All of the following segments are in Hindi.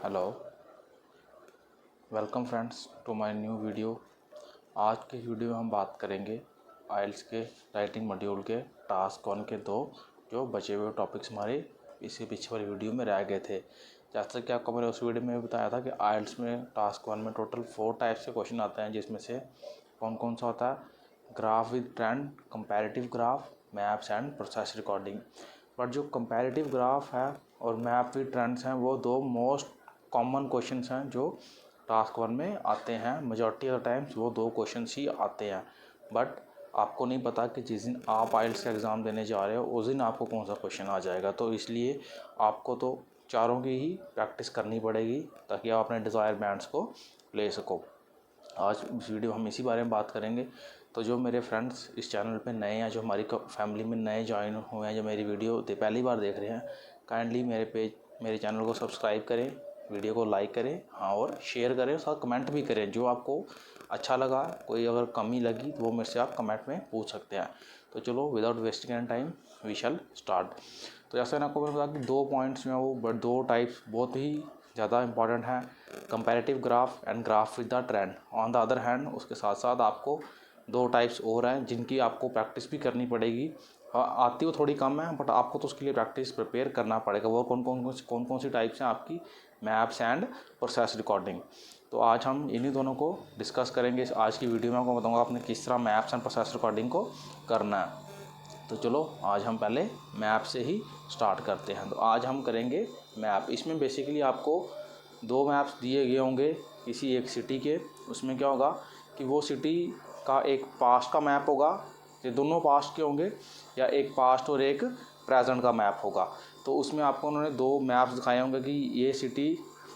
Hello, welcome friends to my new video. आज के वीडियो में हम बात करेंगे आइल्स के राइटिंग मॉड्यूल के टास्क 1 के दो जो बचे हुए टॉपिक्स हमारे इससे पिछले वाली वीडियो में रह गए थे। जैसा कि आपको मैंने उस वीडियो में बताया था कि आइल्स में टास्क 1 में टोटल 4 टाइप्स के क्वेश्चन आते हैं, जिसमें से कौन कौन सा होता है, graph with trend, comparative graph, maps and process recording. But जो कंपैरेटिव ग्राफ है और मैप विद ट्रेंड्स हैं वो दो मोस्ट कॉमन क्वेश्चंस हैं जो टास्क 1 में आते हैं। मेजॉरिटी ऑफ द टाइम्स वो दो क्वेश्चंस ही आते हैं, बट आपको नहीं पता कि जिस दिन आप आइल्स का एग्ज़ाम देने जा रहे हो उस दिन आपको कौन सा क्वेश्चन आ जाएगा। तो इसलिए आपको तो चारों की ही प्रैक्टिस करनी पड़ेगी ताकि आप अपने डिज़ायर बैंड्स को ले सको। आज इस वीडियो हम इसी बारे में बात करेंगे। तो जो मेरे फ्रेंड्स इस चैनल पे नए हैं, जो हमारी फैमिली में नए ज्वाइन हुए हैं, जो मेरी वीडियो पहली बार देख रहे हैं, काइंडली मेरे चैनल को सब्सक्राइब करें, वीडियो को लाइक करें, हाँ, और शेयर करें, और साथ कमेंट भी करें। जो आपको अच्छा लगा, कोई अगर कमी लगी तो वो मेरे से आप कमेंट में पूछ सकते हैं। तो चलो without wasting any time we shall start. तो जैसे मैंने आपको बताया कि दो पॉइंट्स में वो बट दो टाइप्स बहुत ही ज़्यादा इंपॉर्टेंट है, comparative graph and graph with the trend. On the other hand उसके साथ साथ आपको दो टाइप्स और हैं जिनकी आपको प्रैक्टिस भी करनी पड़ेगी। आती वो थोड़ी कम है, बट आपको तो उसके लिए प्रैक्टिस प्रिपेयर करना पड़ेगा। वो कौन कौन सी टाइप्स हैं आपकी, मैप्स एंड प्रोसेस रिकॉर्डिंग। तो आज हम इन्हीं दोनों को डिस्कस करेंगे। आज की वीडियो में आपको बताऊंगा आपने किस तरह मैप्स एंड प्रोसेस रिकॉर्डिंग को करना है। तो चलो आज हम पहले मैप से ही स्टार्ट करते हैं। तो आज हम करेंगे मैप। इसमें बेसिकली आपको दो मैप्स दिए गए होंगे किसी एक सिटी के। उसमें क्या होगा कि वो सिटी का एक पास्ट का मैप होगा, ये दोनों पास्ट के होंगे, या एक पास्ट और एक प्रेजेंट का मैप होगा। तो उसमें आपको उन्होंने दो मैप्स दिखाए होंगे कि ये सिटी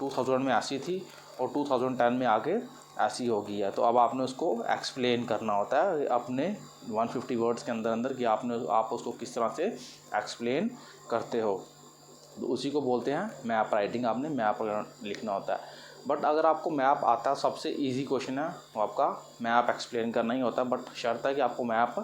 2000 में ऐसी थी और 2010 में आके ऐसी हो गई है। तो अब आपने उसको एक्सप्लेन करना होता है अपने 150 वर्ड्स के अंदर कि आप उसको किस तरह से एक्सप्लेन करते हो। तो उसी को बोलते हैं मैप राइटिंग। आपने मैप लिखना होता है। बट अगर आपको मैप आता है, सबसे इजी क्वेश्चन है वो आपका मैप एक्सप्लेन करना ही होता है। बट शर्त है कि आपको मैप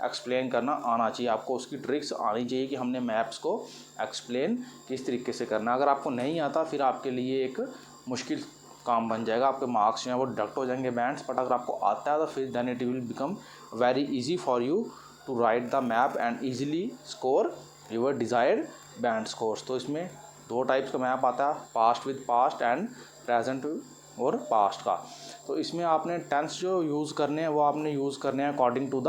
एक्सप्लेन करना आना चाहिए, आपको उसकी ट्रिक्स आनी चाहिए कि हमने मैप्स को एक्सप्लेन किस तरीके से करना है। अगर आपको नहीं आता फिर आपके लिए एक मुश्किल काम बन जाएगा, आपके मार्क्स जो हैं वो डिडक्ट हो जाएंगे बैंड्स। बट अगर आपको आता है तो फिर then it will become very easy for you to write the map and easily score your desired band scores. तो इसमें दो टाइप्स का मैप आता है, past with past and present और पास्ट का। तो इसमें आपने टेंस जो यूज़ करने हैं वो आपने यूज़ करने हैं अकॉर्डिंग टू द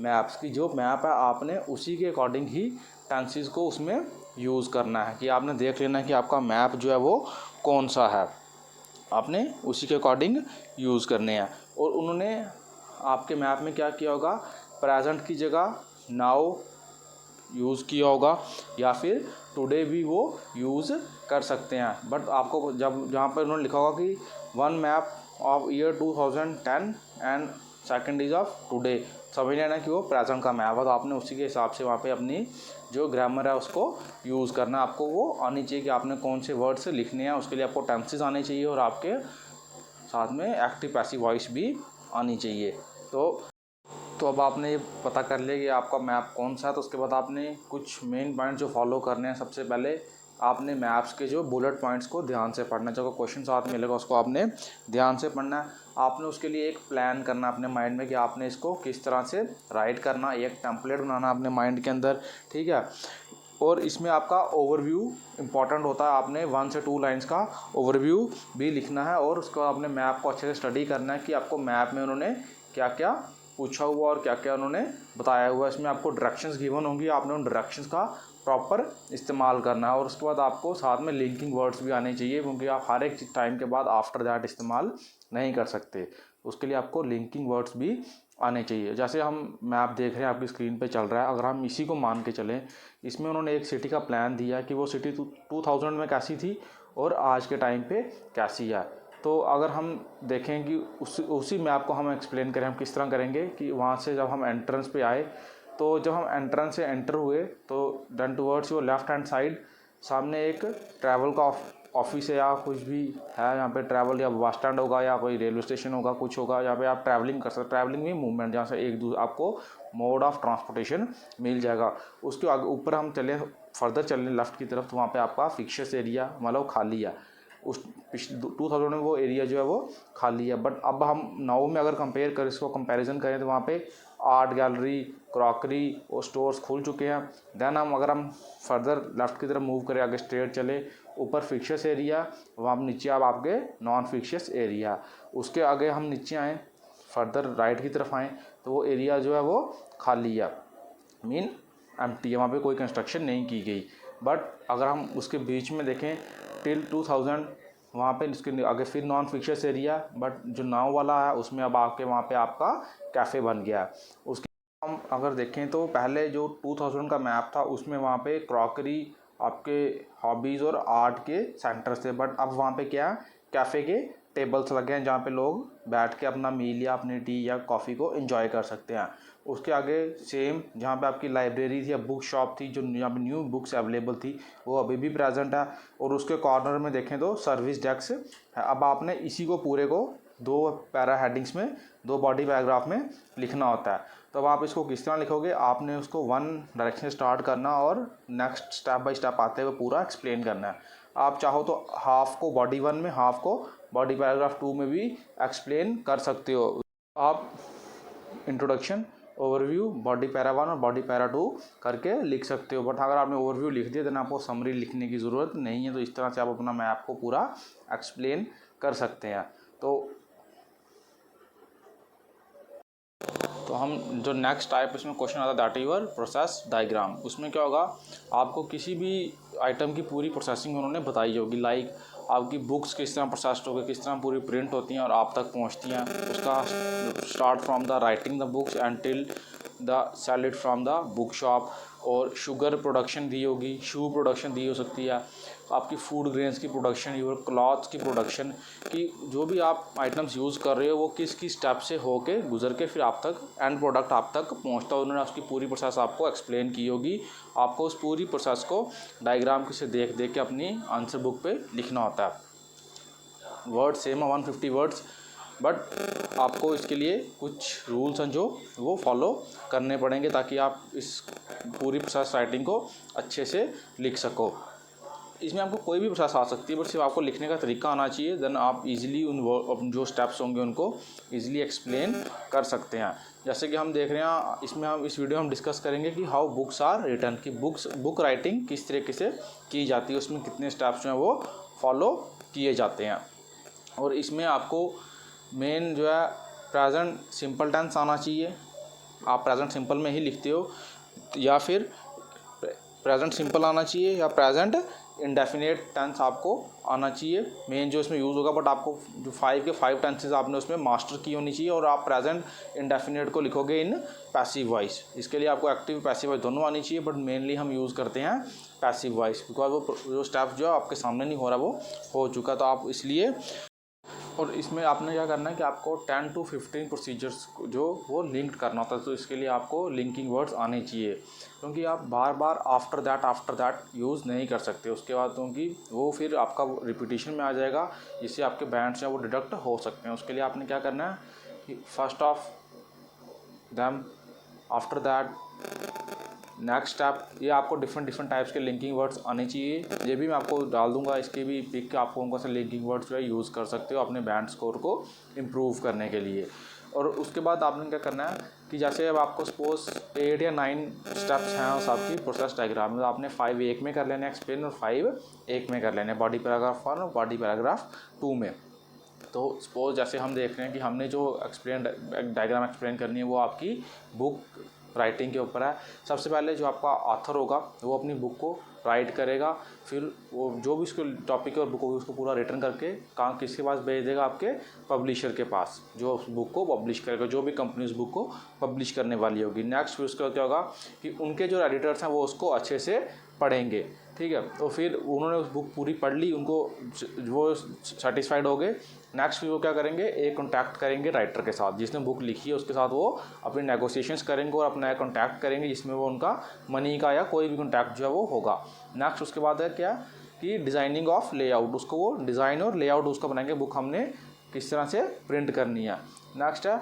मैप्स की। जो मैप है आपने उसी के अकॉर्डिंग ही टेंसेस को उसमें यूज़ करना है, कि आपने देख लेना है कि आपका मैप जो है वो कौन सा है, आपने उसी के अकॉर्डिंग यूज़ करने हैं। और उन्होंने आपके मैप में क्या किया होगा, प्रेजेंट की जगह नाउ यूज़ किया होगा, या फिर टुडे भी वो यूज़ कर सकते हैं। बट आपको जब जहाँ पर उन्होंने लिखा होगा कि one map of year 2010 and second is of today, समझ लेना कि वो प्रेजेंट का मैप है। तो आपने उसी के हिसाब से वहाँ पे अपनी जो ग्रामर है उसको यूज़ करना। आपको वो आनी चाहिए कि आपने कौन से वर्ड से लिखने हैं, उसके लिए आपको टेंसेस आने चाहिए और आपके साथ में एक्टिव पैसिव वॉइस भी आनी चाहिए। तो अब आपने ये पता कर लिया कि आपका मैप कौन सा है। तो उसके बाद आपने कुछ मेन पॉइंट जो फॉलो करने हैं। सबसे पहले आपने मैप्स के जो बुलेट पॉइंट्स को ध्यान से पढ़ना है। जो क्वेश्चन साथ मिलेगा उसको आपने ध्यान से पढ़ना है। आपने उसके लिए एक प्लान करना अपने माइंड में कि आपने इसको किस तरह से राइट करना, एक टेम्पलेट बनाना अपने माइंड के अंदर, ठीक है। और इसमें आपका ओवरव्यू इंपॉर्टेंट होता है। आपने 1 से 2 लाइंस का ओवरव्यू भी लिखना है और उसको आपने मैप को अच्छे से स्टडी करना है कि आपको मैप में उन्होंने क्या क्या पूछा हुआ और क्या क्या उन्होंने बताया हुआ। इसमें आपको डायरेक्शंस गिवन होंगी, आपने उन डायरेक्शंस का प्रॉपर इस्तेमाल करना है। और उसके बाद आपको साथ में लिंकिंग वर्ड्स भी आने चाहिए, क्योंकि आप हर एक टाइम के बाद आफ्टर दैट इस्तेमाल नहीं कर सकते। उसके लिए आपको लिंकिंग वर्ड्स भी आने चाहिए। जैसे हम मैप देख रहे हैं आपकी स्क्रीन पे चल रहा है, अगर हम इसी को मान के चलें, इसमें उन्होंने एक सिटी का प्लान दिया कि वो सिटी 2000 में कैसी थी और आज के टाइम पे कैसी है। तो अगर हम देखें कि उसी मैप को हम एक्सप्लेन करें, हम किस तरह करेंगे कि वहाँ से जब हम एंट्रेंस पे आए, तो जब हम एंट्रेंस से एंटर हुए तो then towards your left hand side सामने एक ट्रैवल का ऑफिस है या कुछ भी है। यहाँ पे ट्रैवल या बस स्टैंड होगा या कोई रेलवे स्टेशन होगा, कुछ होगा, यहाँ पे आप ट्रैवलिंग कर सकते। ट्रैवलिंग में मूवमेंट, जहाँ से एक दूसरे आपको मोड ऑफ ट्रांसपोर्टेशन मिल जाएगा। उसके आगे ऊपर हम चले, फर्दर चलें लेफ्ट की तरफ, तो वहाँ पे आपका फिक्सर्स एरिया मतलब खाली है। उस 2000 में वो एरिया जो है वो खाली है। बट अब हम नाउ में अगर कंपेयर करें, इसको कंपैरिजन करें तो वहाँ पे आर्ट गैलरी, क्रॉकरी और स्टोर्स खुल चुके हैं। देन अगर हम फर्दर लेफ्ट की तरफ मूव करें, आगे स्ट्रेट चले, ऊपर फिक्सचर्स एरिया, वहाँ नीचे अब आपके नॉन फिक्सचर्स एरिया। उसके आगे हम नीचे आएँ, फर्दर राइट की तरफ आएँ तो वो एरिया जो है वो खाली है, मीन एम्प्टी है, वहाँ पे कोई कंस्ट्रक्शन नहीं की गई। बट अगर हम उसके बीच में देखें टिल 2000, वहाँ पे इसके आगे फिर नॉन फिक्सचर्स एरिया, बट जो नाव वाला है उसमें अब आके वहाँ पे आपका कैफ़े बन गया है। उसके हम अगर देखें तो पहले जो 2000 का मैप था उसमें वहाँ पे क्रॉकरी, आपके हॉबीज़ और आर्ट के सेंटर्स थे। बट अब वहाँ पे क्या, कैफ़े के टेबल्स लगे हैं जहाँ पे लोग बैठ के अपना मील या अपनी टी या कॉफ़ी को एंजॉय कर सकते हैं। उसके आगे सेम जहाँ पे आपकी लाइब्रेरी थी या बुक शॉप थी, जो यहाँ पे न्यू बुक्स अवेलेबल थी, वो अभी भी प्रेजेंट है। और उसके कॉर्नर में देखें तो सर्विस डेस्क है। अब आपने इसी को पूरे को 2 पैरा हेडिंग्स में, 2 बॉडी पैराग्राफ में लिखना होता है। तो अब आप इसको किस तरह लिखोगे, आपने उसको 1 डायरेक्शन स्टार्ट करना और नेक्स्ट स्टेप बाय स्टेप आते हुए पूरा एक्सप्लेन करना है। आप चाहो तो हाफ को बॉडी 1 में, हाफ को बॉडी पैराग्राफ 2 में भी एक्सप्लेन कर सकते हो। आप इंट्रोडक्शन, ओवरव्यू, बॉडी पैरा 1 और बॉडी पैरा 2 करके लिख सकते हो। बट अगर आपने ओवरव्यू लिख दिया तो आपको समरी लिखने की ज़रूरत नहीं है। तो इस तरह से आप अपना मैप को पूरा एक्सप्लेन कर सकते हैं। तो हम जो नेक्स्ट टाइप इसमें क्वेश्चन आता है दैट यूर प्रोसेस डायग्राम। उसमें क्या होगा, आपको किसी भी आइटम की पूरी प्रोसेसिंग उन्होंने बताई होगी, लाइक आपकी बुक्स किस तरह प्रोसेस्ड होगी, किस तरह पूरी प्रिंट होती हैं और आप तक पहुंचती हैं। उसका start from the writing the books and till the sell it from the book shop. और शुगर प्रोडक्शन दी होगी, शू प्रोडक्शन दी हो सकती है, आपकी फूड ग्रेन्स की प्रोडक्शन, योर क्लॉथ्स की प्रोडक्शन, कि जो भी आप आइटम्स यूज़ कर रहे हो वो किस किस स्टेप से होके गुजर के फिर आप तक एंड प्रोडक्ट आप तक पहुंचता है। उन्होंने उसकी पूरी प्रोसेस आपको एक्सप्लेन की होगी। आपको उस पूरी प्रोसेस को डायग्राम से देख देख के अपनी आंसर बुक पे लिखना होता है। वर्ड सेम है 150 वर्ड्स, बट आपको इसके लिए कुछ रूल्स हैं जो वो फॉलो करने पड़ेंगे ताकि आप इस पूरी प्रोसेस राइटिंग को अच्छे से लिख सको। इसमें आपको कोई भी प्रोसेस आ सकती है, बट सिर्फ आपको लिखने का तरीका आना चाहिए। देन आप इजीली उन जो स्टेप्स होंगे उनको इजीली एक्सप्लेन कर सकते हैं। जैसे कि हम देख रहे हैं इसमें, हम इस वीडियो में हम डिस्कस करेंगे कि हाउ बुक्स आर रिटन, कि बुक राइटिंग किस तरीके से की जाती है, उसमें कितने स्टेप्स जो हैं वो फॉलो किए जाते हैं। और इसमें आपको मेन जो है प्रेजेंट सिंपल टेंस आना चाहिए। आप प्रेजेंट सिंपल में ही लिखते हो, या फिर प्रेजेंट सिंपल आना चाहिए, या प्रेजेंट इंडेफिनेट टेंस आपको आना चाहिए, मेन जो इसमें यूज़ होगा। बट आपको जो 5 के 5 टेंसेस आपने उसमें मास्टर की होनी चाहिए। और आप प्रेजेंट इंडेफिनेट को लिखोगे इन पैसिव वॉइस। इसके लिए आपको एक्टिव पैसिव वॉइस दोनों आनी चाहिए, बट मेनली हम यूज़ करते हैं पैसिव वॉइस, बिकॉज वो जो स्टेप जो है आपके सामने नहीं हो रहा, वो हो चुका, तो आप इसलिए। और इसमें आपने क्या करना है कि आपको 10 to 15 प्रोसीजर्स जो वो लिंक्ड करना होता है। तो इसके लिए आपको लिंकिंग वर्ड्स आने चाहिए, क्योंकि आप बार बार आफ्टर दैट यूज़ नहीं कर सकते उसके बाद, क्योंकि वो फिर आपका रिपीटिशन में आ जाएगा, जिससे आपके बैंड्स हैं वो डिडक्ट हो सकते हैं। उसके लिए आपने क्या करना है कि first of them, after that, next step, ये आपको डिफरेंट टाइप्स के लिंकिंग वर्ड्स आने चाहिए। ये भी मैं आपको डाल दूंगा, इसके भी पिक, आपको उनका से लिंकिंग वर्ड्स जो है यूज़ कर सकते हो अपने बैंड स्कोर को इम्प्रूव करने के लिए। और उसके बाद आपने क्या करना है कि जैसे अब आपको सपोज 8 या 9 स्टेप्स हैं उस आपकी प्रोसेस डायग्राम में, तो आपने 5 एक में कर लेने एक्सप्लेन और 5 एक में कर लेने, बॉडी पैराग्राफ 1 और बॉडी पैराग्राफ 2 में। तो सपोज जैसे हम देख रहे हैं कि हमने जो डायग्राम एक्सप्लेन करनी है वो आपकी बुक राइटिंग के ऊपर है। सबसे पहले जो आपका ऑथर होगा वो अपनी बुक को राइट करेगा, फिर वो जो भी उसके टॉपिक और बुक होगी उसको पूरा रिटर्न करके कहाँ किसके पास भेज देगा, आपके पब्लिशर के पास, जो उस बुक को पब्लिश करेगा, जो भी कंपनी उस बुक को पब्लिश करने वाली होगी। नेक्स्ट फिर उसका क्या होगा कि उनके जो एडिटर्स हैं वो उसको अच्छे से पढ़ेंगे, ठीक है। तो फिर उन्होंने उस बुक पूरी पढ़ ली, उनको वो सेटिस्फाइड हो गए। नेक्स्ट फिर वो क्या करेंगे, एक कॉन्टैक्ट करेंगे राइटर के साथ जिसने बुक लिखी है, उसके साथ वो अपनी नेगोशिएशंस करेंगे और अपना एक कॉन्टैक्ट करेंगे जिसमें वो उनका मनी का या कोई भी कॉन्टैक्ट जो है वो होगा। नेक्स्ट उसके बाद है क्या कि डिज़ाइनिंग ऑफ लेआउट, उसको वो डिज़ाइन और लेआउट उसका बनाएंगे, बुक हमने किस तरह से प्रिंट करनी है। नेक्स्ट है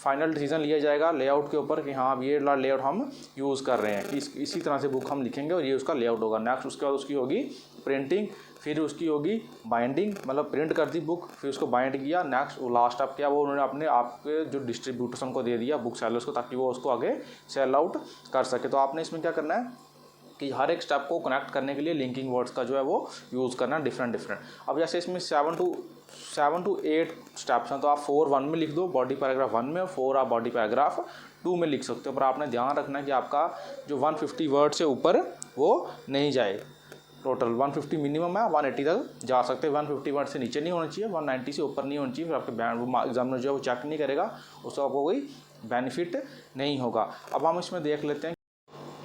फाइनल डिसीजन लिया जाएगा लेआउट के ऊपर कि हाँ अब ये लेआउट हम यूज़ कर रहे हैं, कि इसी तरह से बुक हम लिखेंगे और ये उसका लेआउट होगा। नेक्स्ट उसके बाद उसकी होगी प्रिंटिंग, फिर उसकी होगी बाइंडिंग, मतलब प्रिंट कर दी बुक, फिर उसको बाइंड किया। नेक्स्ट लास्ट स्टेप क्या, वो उन्होंने अपने आपके जो डिस्ट्रीब्यूटर्स उनको दे दिया बुक सेलर्स को, ताकि वो उसको आगे सेल आउट कर सके। तो आपने इसमें क्या करना है कि हर एक स्टेप को कनेक्ट करने के लिए लिंकिंग वर्ड्स का जो है वो यूज़ करना डिफरेंट। अब जैसे इसमें 7 to 8 स्टेप्स हैं, तो आप 4 1 में लिख दो बॉडी पैराग्राफ 1 में, और 4 आप बॉडी पैराग्राफ 2 में लिख सकते हो। पर आपने ध्यान रखना है कि आपका जो 150 वर्ड से ऊपर वो नहीं जाए। टोटल 150 मिनिमम है, 180 तक जा सकते हैं। 150 वर्ड से नीचे नहीं होना चाहिए, 190 से ऊपर नहीं होना चाहिए, फिर आपके एग्जामिनर जो है वो चेक नहीं करेगा, उसको आपको कोई बेनिफिट नहीं होगा। अब हम इसमें देख लेते हैं।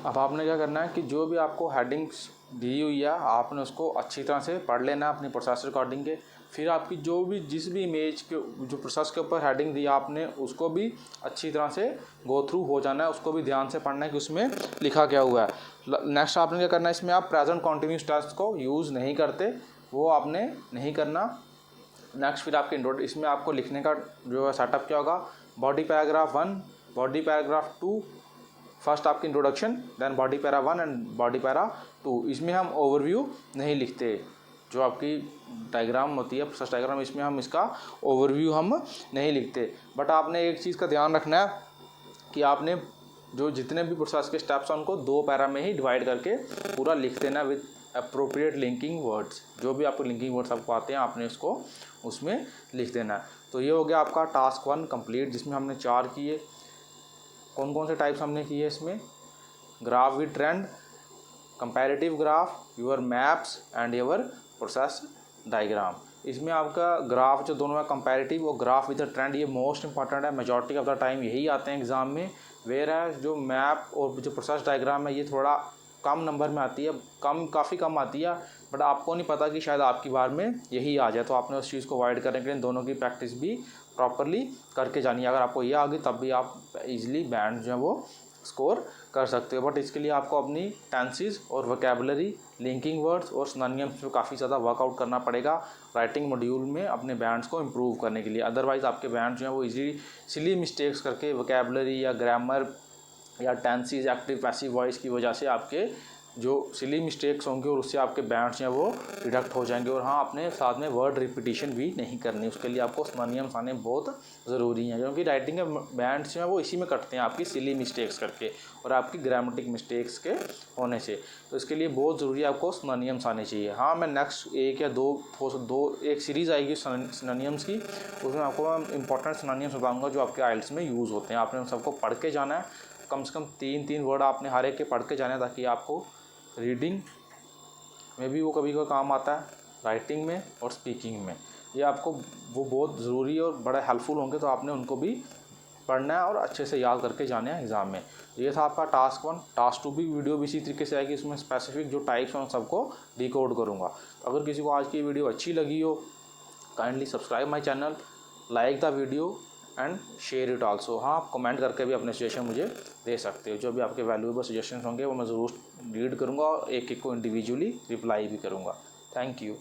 अब आपने क्या करना है कि जो भी आपको हेडिंग्स दी हुई है आपने उसको अच्छी तरह से पढ़ लेना है अपनी प्रोसेस रिकॉर्डिंग के। फिर आपकी जो भी जिस भी इमेज के जो प्रोसेस के ऊपर हेडिंग दी आपने उसको भी अच्छी तरह से गो थ्रू हो जाना है, उसको भी ध्यान से पढ़ना है कि उसमें लिखा क्या हुआ है। नेक्स्ट आपने क्या करना है, इसमें आप प्रेजेंट कॉन्टिन्यूस टेंस को यूज़ नहीं करते, वो आपने नहीं करना। नेक्स्ट फिर आपके इसमें आपको लिखने का जो है सेटअप क्या होगा, body paragraph 1, body paragraph 2, first आपकी introduction, then body para 1 and body para 2। इसमें हम ओवरव्यू नहीं लिखते, जो आपकी डायग्राम होती है प्रोसेस डायग्राम, इसमें हम इसका ओवरव्यू हम नहीं लिखते। बट आपने एक चीज़ का ध्यान रखना है कि आपने जो जितने भी प्रोसेस के स्टेप्स हैं उनको 2 पैरा में ही डिवाइड करके पूरा लिख देना विद अप्रोप्रिएट लिंकिंग वर्ड्स। जो भी आपको लिंकिंग वर्ड्स आपको आते हैं आपने उसको उसमें लिख देना है। तो ये हो गया आपका टास्क 1 कंप्लीट, जिसमें हमने 4 किए। कौन कौन से टाइप्स हमने किए इसमें, graph with trend, comparative graph, your maps and your process diagram. इसमें आपका ग्राफ जो दोनों है कंपैरेटिव और ग्राफ विद ट्रेंड, ये मोस्ट इंपॉर्टेंट है, मेजॉरिटी ऑफ द टाइम यही आते हैं एग्जाम में। वेयर है जो मैप और जो प्रोसेस डायग्राम है ये थोड़ा कम नंबर में आती है, काफ़ी कम आती है, बट आपको नहीं पता कि शायद आपकी बार में यही आ जाए। तो आपने उस चीज़ को अवॉइड करने के लिए दोनों की प्रैक्टिस भी प्रॉपरली करके जानी है। अगर आपको ये आ गई तब भी आप इजीली बैंड जो है वो स्कोर कर सकते हो। बट इसके लिए आपको अपनी टेंसेस और वोकैबुलरी, लिंकिंग वर्ड्स और सिनोनिम्स में काफ़ी ज़्यादा वर्कआउट करना पड़ेगा राइटिंग मॉड्यूल में अपने बैंड्स को इम्प्रूव करने के लिए। अदरवाइज़ आपके बैंड जो है वो इजीली सिली मिस्टेक्स करके वोकैबुलरी या ग्रामर या टेंसेस, एक्टिव पैसिव वॉइस की वजह से आपके जो सिली मिस्टेक्स होंगे और उससे आपके बैंड्स हैं वो डिडक्ट हो जाएंगे। और हाँ, अपने साथ में वर्ड रिपीटिशन भी नहीं करनी, उसके लिए आपको सिनोनिम्स आने बहुत ज़रूरी हैं, क्योंकि राइटिंग के बैंड्स हैं वो इसी में कटते हैं आपकी सिली मिस्टेक्स करके और आपकी ग्रामेटिक मिस्टेक्स के होने से। तो इसके लिए बहुत ज़रूरी है आपको सिनोनिम्स आने चाहिए। हाँ, मैं नेक्स्ट 1 या 2 एक सीरीज़ आएगी सिनोनिम्स की, उसमें आपको मैं इंपॉर्टेंट सिनोनिम्स बताऊँगा जो आपके आइल्स में यूज़ होते हैं। आपने उन सबको पढ़ के जाना है, कम से कम 3-3 वर्ड आपने हर एक के पढ़ के जाना है, ताकि आपको रीडिंग में भी वो कभी कभी काम आता है, राइटिंग में और स्पीकिंग में। ये आपको वो बहुत ज़रूरी और बड़ा हेल्पफुल होंगे, तो आपने उनको भी पढ़ना है और अच्छे से याद करके जाना है एग्ज़ाम में। ये था आपका टास्क 1। टास्क 2 भी वीडियो भी इसी तरीके से आएगी, उसमें स्पेसिफिक जो टाइप्स हैं उन सबको डिकोड करूँगा। तो अगर किसी को आज की वीडियो अच्छी लगी हो, kindly subscribe my channel, like the video and share it also. हाँ, आप कमेंट करके भी अपने सजेशन मुझे दे सकते हो। जो भी आपके वैल्यूएबल सजेशन होंगे वो मैं ज़रूर रीड करूँगा और एक एक को इंडिविजुअली रिप्लाई भी करूँगा। Thank you.